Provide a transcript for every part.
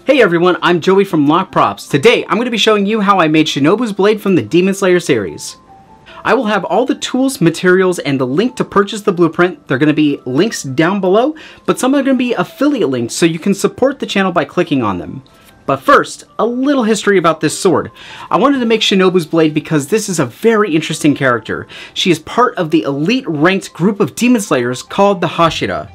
Hey everyone, I'm Joey from Lock Props. Today, I'm going to be showing you how I made Shinobu's blade from the Demon Slayer series. I will have all the tools, materials, and the link to purchase the blueprint. They're going to be links down below, but some are going to be affiliate links so you can support the channel by clicking on them. But first, a little history about this sword. I wanted to make Shinobu's blade because this is a very interesting character. She is part of the elite ranked group of Demon Slayers called the Hashira.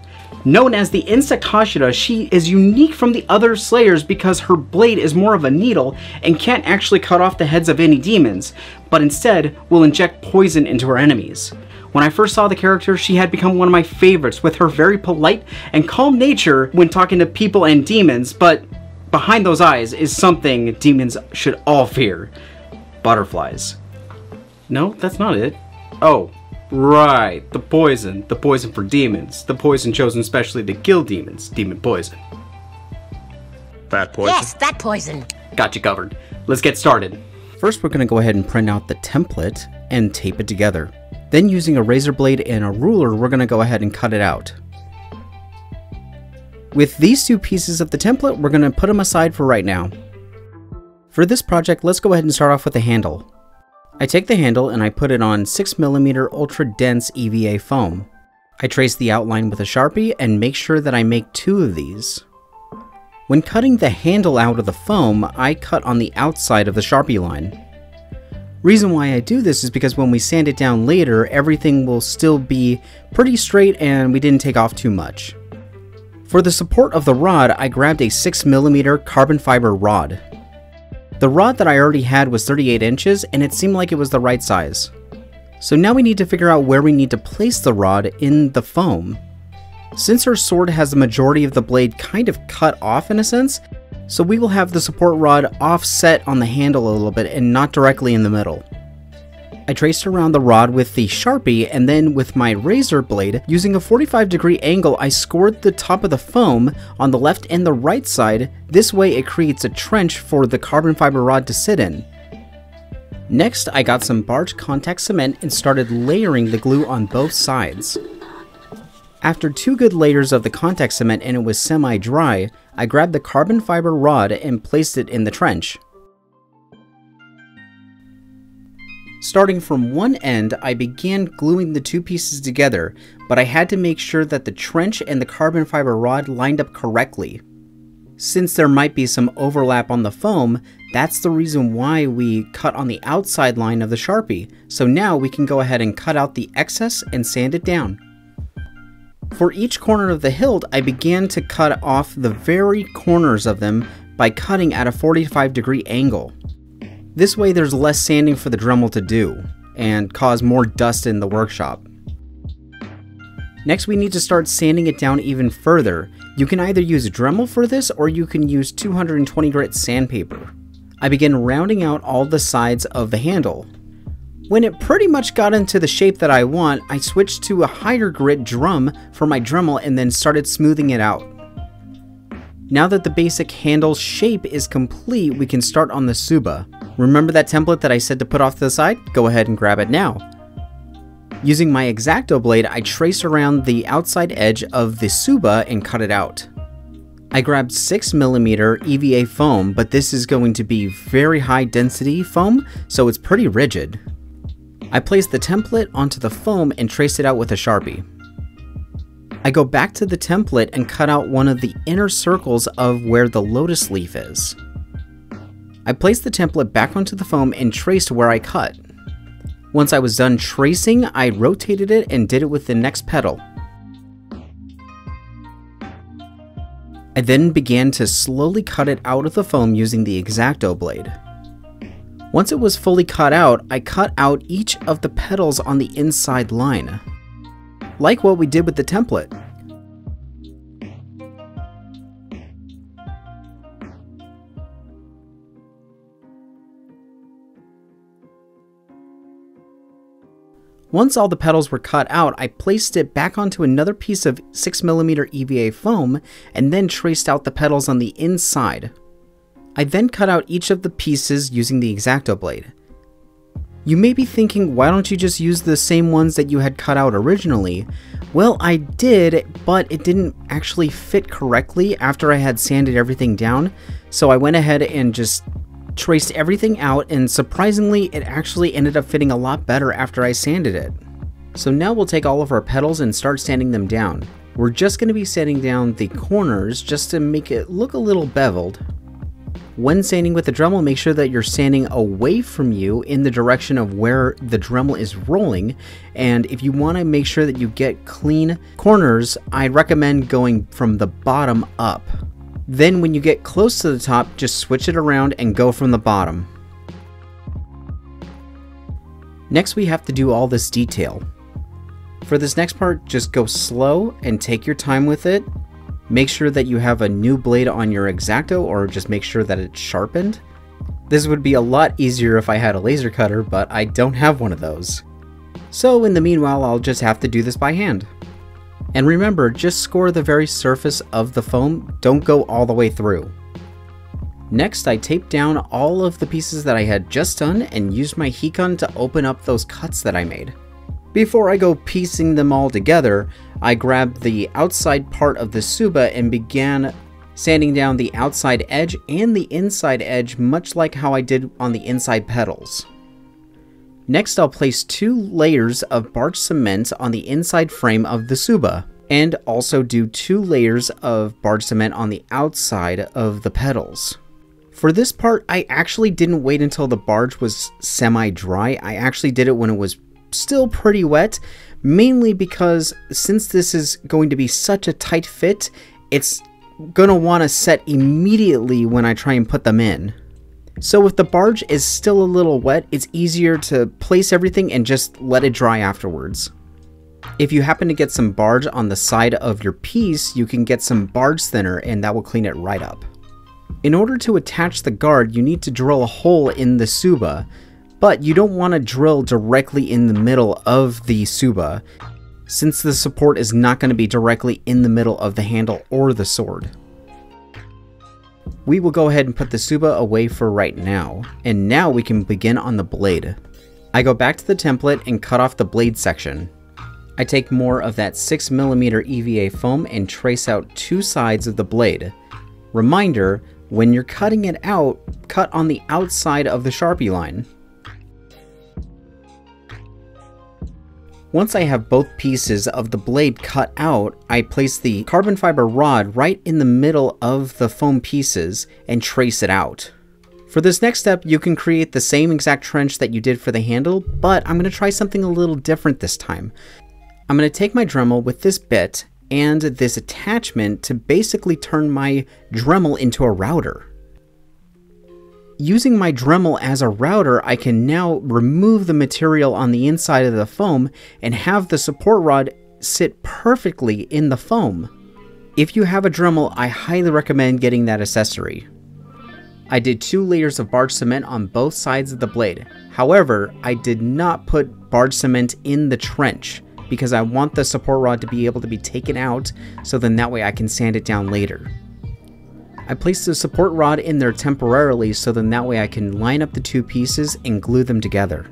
Known as the Insect Hashira, she is unique from the other Slayers because her blade is more of a needle and can't actually cut off the heads of any demons, but instead will inject poison into her enemies. When I first saw the character, she had become one of my favorites with her very polite and calm nature when talking to people and demons, but behind those eyes is something demons should all fear. Butterflies. No, that's not it. Oh. Right, the poison for demons, the poison chosen specially to kill demons, demon poison. Fat poison? Yes, fat poison. Got you covered. Let's get started. First, we're going to go ahead and print out the template and tape it together. Then using a razor blade and a ruler, we're going to go ahead and cut it out. With these two pieces of the template, we're going to put them aside for right now. For this project, let's go ahead and start off with the handle. I take the handle and I put it on 6mm ultra dense EVA foam. I trace the outline with a Sharpie and make sure that I make 2 of these. When cutting the handle out of the foam, I cut on the outside of the Sharpie line. Reason why I do this is because when we sand it down later, everything will still be pretty straight and we didn't take off too much. For the support of the rod, I grabbed a 6mm carbon fiber rod. The rod that I already had was 38 inches and it seemed like it was the right size. So now we need to figure out where we need to place the rod in the foam. Since her sword has the majority of the blade kind of cut off in a sense, so we will have the support rod offset on the handle a little bit and not directly in the middle. I traced around the rod with the Sharpie and then with my razor blade, using a 45-degree angle, I scored the top of the foam on the left and the right side. This way it creates a trench for the carbon fiber rod to sit in. Next, I got some barge contact cement and started layering the glue on both sides. After 2 good layers of the contact cement and it was semi-dry, I grabbed the carbon fiber rod and placed it in the trench. Starting from one end, I began gluing the 2 pieces together, but I had to make sure that the trench and the carbon fiber rod lined up correctly. Since there might be some overlap on the foam, that's the reason why we cut on the outside line of the Sharpie, so now we can go ahead and cut out the excess and sand it down. For each corner of the hilt, I began to cut off the very corners of them by cutting at a 45-degree angle. This way there's less sanding for the Dremel to do, and cause more dust in the workshop. Next we need to start sanding it down even further. You can either use Dremel for this, or you can use 220 grit sandpaper. I began rounding out all the sides of the handle. When it pretty much got into the shape that I want, I switched to a higher grit drum for my Dremel and then started smoothing it out. Now that the basic handle shape is complete, we can start on the Tsuba. Remember that template that I said to put off to the side? Go ahead and grab it now. Using my X-Acto blade, I trace around the outside edge of the Tsuba and cut it out. I grabbed 6mm EVA foam, but this is going to be very high density foam, so it's pretty rigid. I placed the template onto the foam and traced it out with a Sharpie. I go back to the template and cut out one of the inner circles of where the lotus leaf is. I placed the template back onto the foam and traced where I cut. Once I was done tracing, I rotated it and did it with the next petal. I then began to slowly cut it out of the foam using the X-Acto blade. Once it was fully cut out, I cut out each of the petals on the inside line, like what we did with the template. Once all the petals were cut out, I placed it back onto another piece of 6mm EVA foam and then traced out the petals on the inside. I then cut out each of the pieces using the X-Acto blade. You may be thinking, why don't you just use the same ones that you had cut out originally? Well, I did, but it didn't actually fit correctly after I had sanded everything down, so I went ahead and just traced everything out, and surprisingly, it actually ended up fitting a lot better after I sanded it. So now we'll take all of our petals and start sanding them down. We're just going to be sanding down the corners just to make it look a little beveled. When sanding with the Dremel, make sure that you're sanding away from you in the direction of where the Dremel is rolling, and if you want to make sure that you get clean corners, I recommend going from the bottom up. Then when you get close to the top, just switch it around and go from the bottom. Next we have to do all this detail. For this next part, just go slow and take your time with it. Make sure that you have a new blade on your X-Acto, or just make sure that it's sharpened. This would be a lot easier if I had a laser cutter, but I don't have one of those. So in the meanwhile, I'll just have to do this by hand. And remember, just score the very surface of the foam, don't go all the way through. Next, I taped down all of the pieces that I had just done and used my heat gun to open up those cuts that I made. Before I go piecing them all together, I grabbed the outside part of the Tsuba and began sanding down the outside edge and the inside edge, much like how I did on the inside petals. Next, I'll place 2 layers of barge cement on the inside frame of the Tsuba, and also do 2 layers of barge cement on the outside of the petals. For this part, I actually didn't wait until the barge was semi-dry. I actually did it when it was still pretty wet, mainly because since this is going to be such a tight fit, it's gonna want to set immediately when I try and put them in. So if the barge is still a little wet, it's easier to place everything and just let it dry afterwards. If you happen to get some barge on the side of your piece, you can get some barge thinner and that will clean it right up. In order to attach the guard, you need to drill a hole in the Tsuba, but you don't want to drill directly in the middle of the Tsuba, since the support is not going to be directly in the middle of the handle or the sword. We will go ahead and put the Tsuba away for right now, and now we can begin on the blade. I go back to the template and cut off the blade section. I take more of that 6mm EVA foam and trace out 2 sides of the blade. Reminder, when you're cutting it out, cut on the outside of the Sharpie line. Once I have both pieces of the blade cut out, I place the carbon fiber rod right in the middle of the foam pieces and trace it out. For this next step, you can create the same exact trench that you did for the handle, but I'm going to try something a little different this time. I'm going to take my Dremel with this bit and this attachment to basically turn my Dremel into a router. Using my Dremel as a router, I can now remove the material on the inside of the foam and have the support rod sit perfectly in the foam. If you have a Dremel, I highly recommend getting that accessory. I did 2 layers of barge cement on both sides of the blade. However, I did not put barge cement in the trench because I want the support rod to be able to be taken out, so then that way I can sand it down later. I placed the support rod in there temporarily, so then that way I can line up the 2 pieces and glue them together.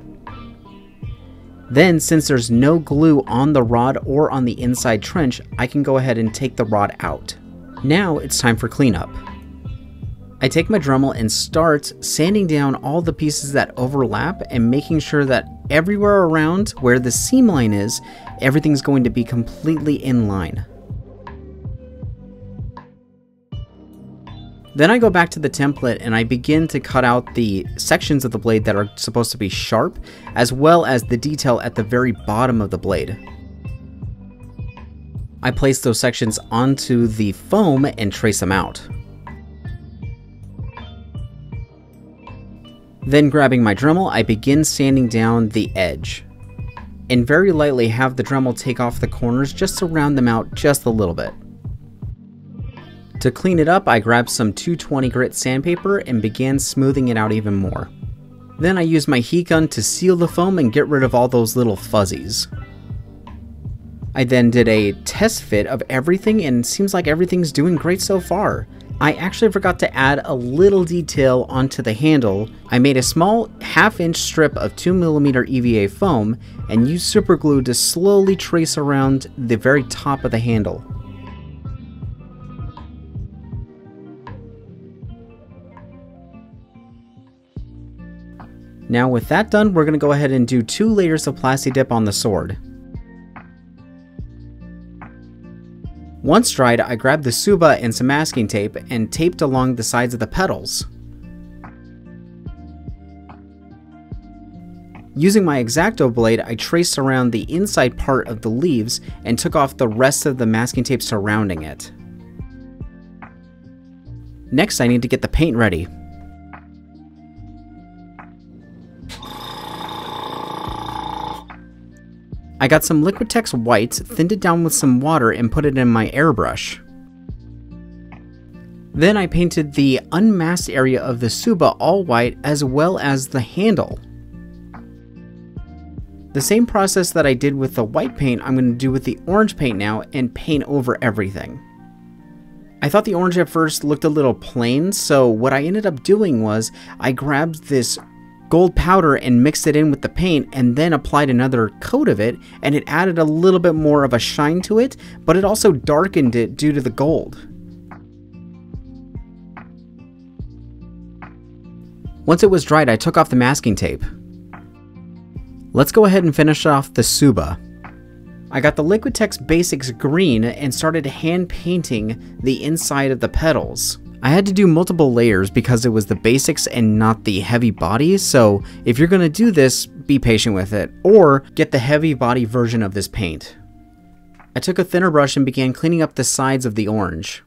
Then, since there's no glue on the rod or on the inside trench, I can go ahead and take the rod out. Now it's time for cleanup. I take my Dremel and start sanding down all the pieces that overlap and making sure that everywhere around where the seam line is, everything's going to be completely in line. Then I go back to the template and I begin to cut out the sections of the blade that are supposed to be sharp, as well as the detail at the very bottom of the blade. I place those sections onto the foam and trace them out. Then grabbing my Dremel, I begin sanding down the edge. And very lightly have the Dremel take off the corners just to round them out just a little bit. To clean it up, I grabbed some 220 grit sandpaper and began smoothing it out even more. Then I used my heat gun to seal the foam and get rid of all those little fuzzies. I then did a test fit of everything and it seems like everything's doing great so far. I actually forgot to add a little detail onto the handle. I made a small half-inch strip of 2mm EVA foam and used super glue to slowly trace around the very top of the handle. Now with that done, we're going to go ahead and do 2 layers of Plasti Dip on the sword. Once dried, I grabbed the Tsuba and some masking tape and taped along the sides of the petals. Using my X-Acto blade, I traced around the inside part of the leaves and took off the rest of the masking tape surrounding it. Next, I need to get the paint ready. I got some Liquitex white, thinned it down with some water, and put it in my airbrush. Then I painted the unmasked area of the Tsuba all white, as well as the handle. The same process that I did with the white paint, I'm going to do with the orange paint now, and paint over everything. I thought the orange at first looked a little plain, so what I ended up doing was I grabbed this gold powder and mixed it in with the paint and then applied another coat of it, and it added a little bit more of a shine to it, but it also darkened it due to the gold. Once it was dried, I took off the masking tape. Let's go ahead and finish off the Tsuba. I got the Liquitex Basics green and started hand painting the inside of the petals. I had to do multiple layers because it was the basics and not the heavy body, so if you're going to do this, be patient with it, or get the heavy body version of this paint. I took a thinner brush and began cleaning up the sides of the orange.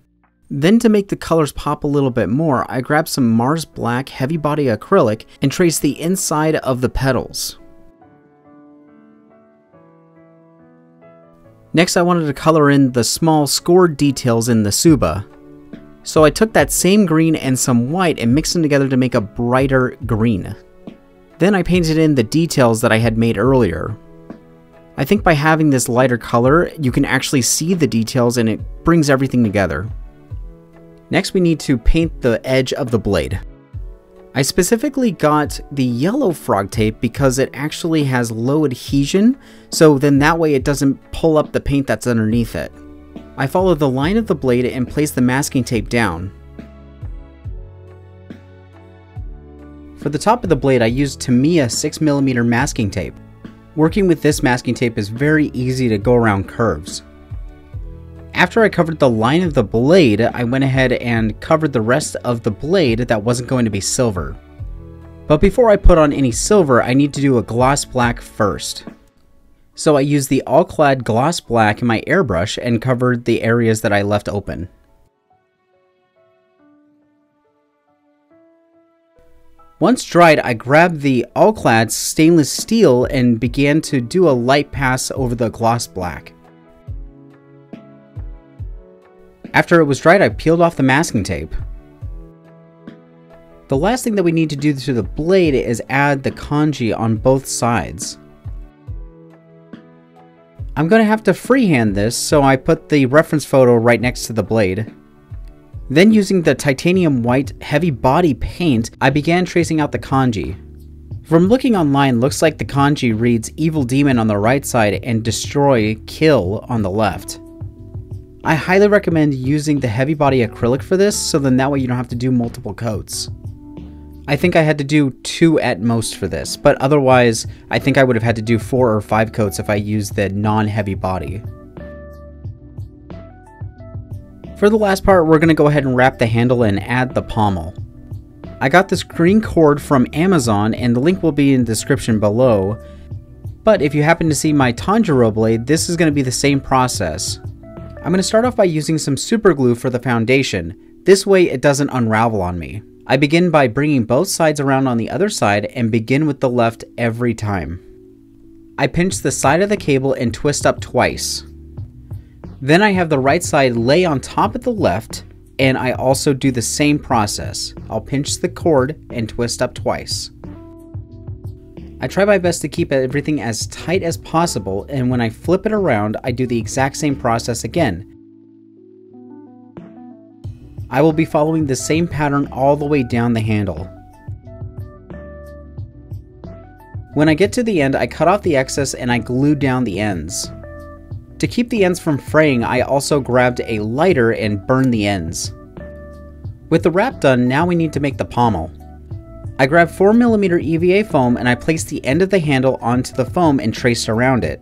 Then to make the colors pop a little bit more, I grabbed some Mars Black heavy body acrylic and traced the inside of the petals. Next, I wanted to color in the small scored details in the Tsuba. So I took that same green and some white and mixed them together to make a brighter green. Then I painted in the details that I had made earlier. I think by having this lighter color, you can actually see the details and it brings everything together. Next, we need to paint the edge of the blade. I specifically got the yellow frog tape because it actually has low adhesion, so then that way it doesn't pull up the paint that's underneath it. I followed the line of the blade and placed the masking tape down. For the top of the blade, I used Tamiya 6mm masking tape. Working with this masking tape is very easy to go around curves. After I covered the line of the blade, I went ahead and covered the rest of the blade that wasn't going to be silver. But before I put on any silver, I need to do a gloss black first. So I used the All-Clad Gloss Black in my airbrush and covered the areas that I left open. Once dried, I grabbed the All-Clad stainless steel and began to do a light pass over the gloss black. After it was dried, I peeled off the masking tape. The last thing that we need to do to the blade is add the kanji on both sides. I'm going to have to freehand this, so I put the reference photo right next to the blade. Then using the titanium white heavy body paint, I began tracing out the kanji. From looking online, looks like the kanji reads Evil Demon on the right side and Destroy Kill on the left. I highly recommend using the heavy body acrylic for this, so then that way you don't have to do multiple coats. I think I had to do 2 at most for this, but otherwise I think I would have had to do 4 or 5 coats if I used the non-heavy body. For the last part, we're going to go ahead and wrap the handle and add the pommel. I got this green cord from Amazon and the link will be in the description below, but if you happen to see my Tanjiro blade, this is going to be the same process. I'm going to start off by using some super glue for the foundation, this way it doesn't unravel on me. I begin by bringing both sides around on the other side and begin with the left every time. I pinch the side of the cable and twist up twice. Then I have the right side lay on top of the left, and I also do the same process. I'll pinch the cord and twist up twice. I try my best to keep everything as tight as possible, and when I flip it around, I do the exact same process again. I will be following the same pattern all the way down the handle. When I get to the end, I cut off the excess and I glue down the ends. To keep the ends from fraying, I also grabbed a lighter and burned the ends. With the wrap done, now we need to make the pommel. I grabbed 4mm EVA foam and I placed the end of the handle onto the foam and traced around it.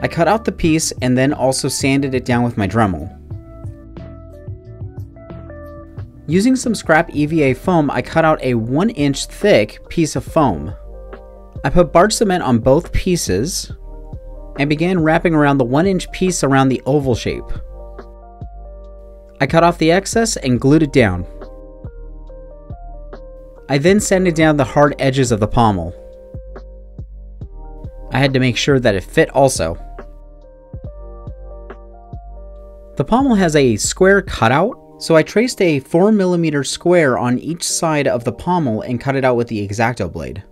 I cut out the piece and then also sanded it down with my Dremel. Using some scrap EVA foam, I cut out a 1-inch thick piece of foam. I put barge cement on both pieces and began wrapping around the 1-inch piece around the oval shape. I cut off the excess and glued it down. I then sanded down the hard edges of the pommel. I had to make sure that it fit also. The pommel has a square cutout, so I traced a 4mm square on each side of the pommel and cut it out with the X-Acto blade.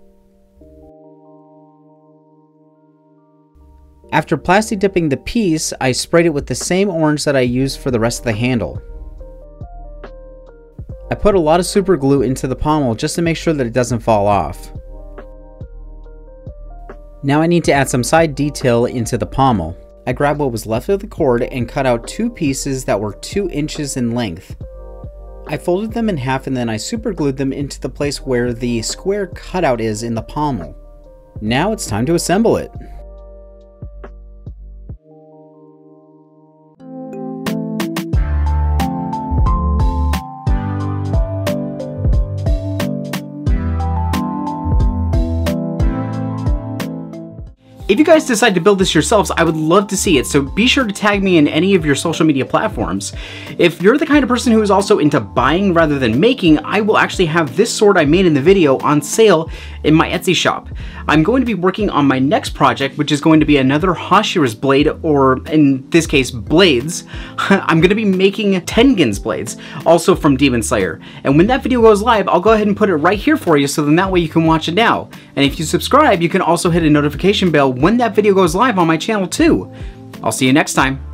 After plasti dipping the piece, I sprayed it with the same orange that I used for the rest of the handle. I put a lot of super glue into the pommel just to make sure that it doesn't fall off. Now I need to add some side detail into the pommel. I grabbed what was left of the cord and cut out 2 pieces that were 2 inches in length. I folded them in half and then I super glued them into the place where the square cutout is in the pommel. Now it's time to assemble it. If you guys decide to build this yourselves, I would love to see it, so be sure to tag me in any of your social media platforms. If you're the kind of person who is also into buying rather than making, I will actually have this sword I made in the video on sale in my Etsy shop. I'm going to be working on my next project, which is going to be another Hashira's blade, or in this case, blades. I'm going to be making Tengen's blades, also from Demon Slayer. And when that video goes live, I'll go ahead and put it right here for you, so then that way you can watch it now. And if you subscribe, you can also hit a notification bell when that video goes live on my channel too. I'll see you next time.